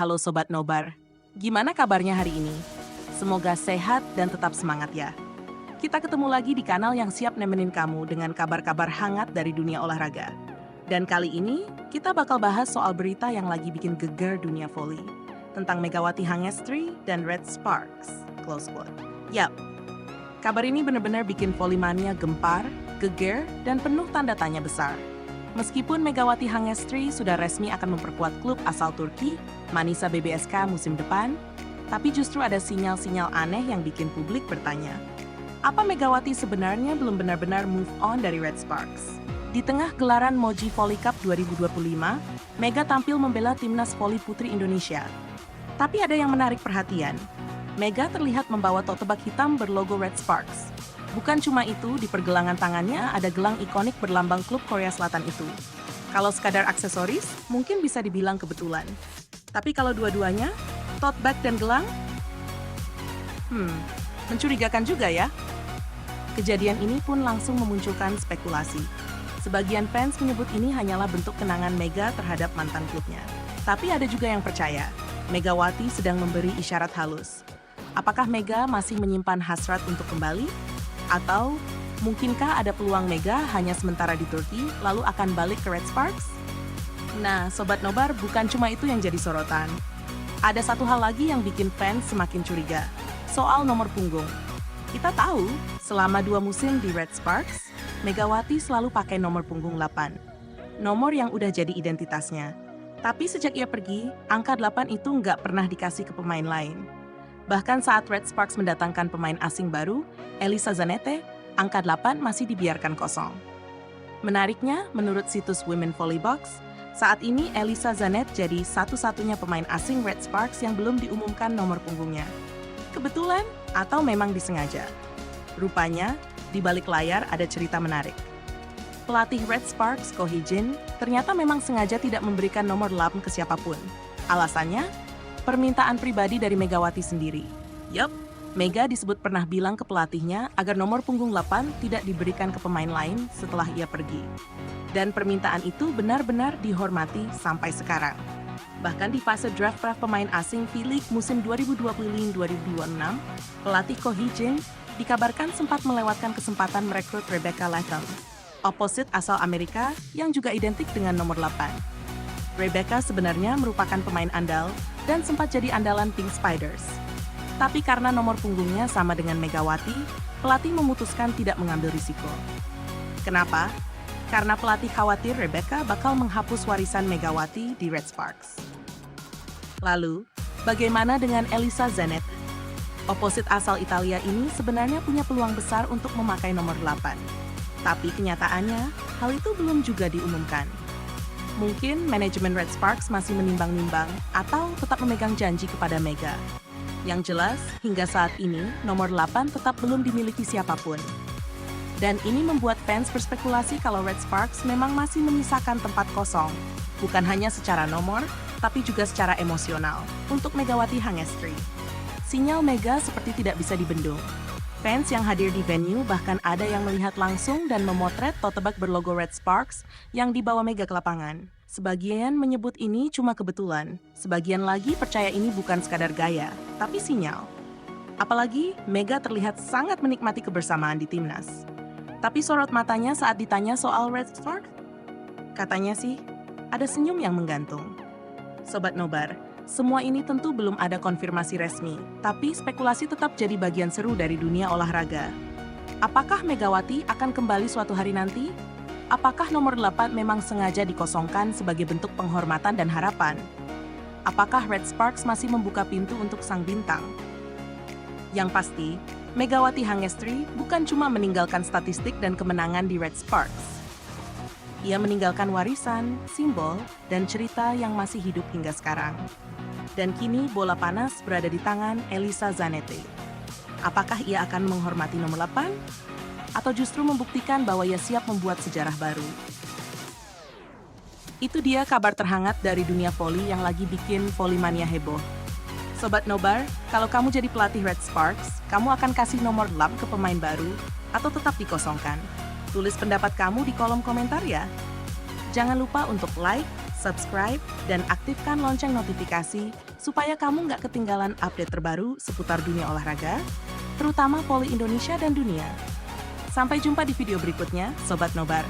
halo Sobat Nobar. Gimana kabarnya hari ini? Semoga sehat dan tetap semangat ya. Kita ketemu lagi di kanal yang siap nemenin kamu dengan kabar-kabar hangat dari dunia olahraga. Dan kali ini, kita bakal bahas soal berita yang lagi bikin geger dunia voli. Tentang Megawati Hangestri dan Red Sparks. Close quote. Yap, kabar ini benar-benar bikin volimania gempar, geger, dan penuh tanda tanya besar. Meskipun Megawati Hangestri sudah resmi akan memperkuat klub asal Turki, Manisa BBSK musim depan, tapi justru ada sinyal-sinyal aneh yang bikin publik bertanya, apa Megawati sebenarnya belum benar-benar move on dari Red Sparks? Di tengah gelaran Moji Volley Cup 2025, Mega tampil membela timnas voli putri Indonesia. Tapi ada yang menarik perhatian. Mega terlihat membawa tote bag hitam berlogo Red Sparks. Bukan cuma itu, di pergelangan tangannya ada gelang ikonik berlambang klub Korea Selatan itu. Kalau sekadar aksesoris, mungkin bisa dibilang kebetulan. Tapi kalau dua-duanya, tote bag dan gelang? Mencurigakan juga ya. Kejadian ini pun langsung memunculkan spekulasi. Sebagian fans menyebut ini hanyalah bentuk kenangan Mega terhadap mantan klubnya. Tapi ada juga yang percaya, Megawati sedang memberi isyarat halus. Apakah Mega masih menyimpan hasrat untuk kembali? Atau mungkinkah ada peluang Mega hanya sementara di Turki, lalu akan balik ke Red Sparks? Nah, Sobat Nobar, bukan cuma itu yang jadi sorotan. Ada satu hal lagi yang bikin fans semakin curiga, soal nomor punggung. Kita tahu, selama 2 musim di Red Sparks, Megawati selalu pakai nomor punggung 8. Nomor yang udah jadi identitasnya. Tapi sejak ia pergi, angka 8 itu nggak pernah dikasih ke pemain lain. Bahkan saat Red Sparks mendatangkan pemain asing baru, Elisa Zanette, angka 8 masih dibiarkan kosong. Menariknya, menurut situs Women Volley Box, saat ini Elisa Zanette jadi satu-satunya pemain asing Red Sparks yang belum diumumkan nomor punggungnya. Kebetulan atau memang disengaja? Rupanya, di balik layar ada cerita menarik. Pelatih Red Sparks, Ko Hee-jin, ternyata memang sengaja tidak memberikan nomor 8 ke siapapun. Alasannya, permintaan pribadi dari Megawati sendiri. Yup, Mega disebut pernah bilang ke pelatihnya agar nomor punggung 8 tidak diberikan ke pemain lain setelah ia pergi. Dan permintaan itu benar-benar dihormati sampai sekarang. Bahkan di fase draft pemain asing V-League musim 2025-2026, pelatih Ko Hee-jin dikabarkan sempat melewatkan kesempatan merekrut Rebecca Latham, oposit asal Amerika yang juga identik dengan nomor 8. Rebecca sebenarnya merupakan pemain andal dan sempat jadi andalan Pink Spiders. Tapi karena nomor punggungnya sama dengan Megawati, pelatih memutuskan tidak mengambil risiko. Kenapa? Karena pelatih khawatir Rebecca bakal menghapus warisan Megawati di Red Sparks. Lalu, bagaimana dengan Elisa Zanette? Oposit asal Italia ini sebenarnya punya peluang besar untuk memakai nomor 8. Tapi kenyataannya, hal itu belum juga diumumkan. Mungkin manajemen Red Sparks masih menimbang-nimbang atau tetap memegang janji kepada Mega. Yang jelas, hingga saat ini, nomor 8 tetap belum dimiliki siapapun. Dan ini membuat fans berspekulasi kalau Red Sparks memang masih menyisakan tempat kosong, bukan hanya secara nomor, tapi juga secara emosional, untuk Megawati Hangestri. Sinyal Mega seperti tidak bisa dibendung. Fans yang hadir di venue bahkan ada yang melihat langsung dan memotret tote bag berlogo Red Sparks yang dibawa Mega ke lapangan. Sebagian menyebut ini cuma kebetulan, sebagian lagi percaya ini bukan sekadar gaya, tapi sinyal. Apalagi, Mega terlihat sangat menikmati kebersamaan di timnas. Tapi sorot matanya saat ditanya soal Red Sparks, katanya sih, ada senyum yang menggantung. Sobat Nobar, semua ini tentu belum ada konfirmasi resmi, tapi spekulasi tetap jadi bagian seru dari dunia olahraga. Apakah Megawati akan kembali suatu hari nanti? Apakah nomor 8 memang sengaja dikosongkan sebagai bentuk penghormatan dan harapan? Apakah Red Sparks masih membuka pintu untuk sang bintang? Yang pasti, Megawati Hangestri bukan cuma meninggalkan statistik dan kemenangan di Red Sparks. Ia meninggalkan warisan, simbol, dan cerita yang masih hidup hingga sekarang. Dan kini bola panas berada di tangan Elisa Zanette. Apakah ia akan menghormati nomor 8? Atau justru membuktikan bahwa ia siap membuat sejarah baru? Itu dia kabar terhangat dari dunia voli yang lagi bikin volimania heboh. Sobat Nobar, kalau kamu jadi pelatih Red Sparks, kamu akan kasih nomor 8 ke pemain baru atau tetap dikosongkan? Tulis pendapat kamu di kolom komentar ya. Jangan lupa untuk like, subscribe, dan aktifkan lonceng notifikasi supaya kamu nggak ketinggalan update terbaru seputar dunia olahraga, terutama voli Indonesia dan dunia. Sampai jumpa di video berikutnya, Sobat Nobar.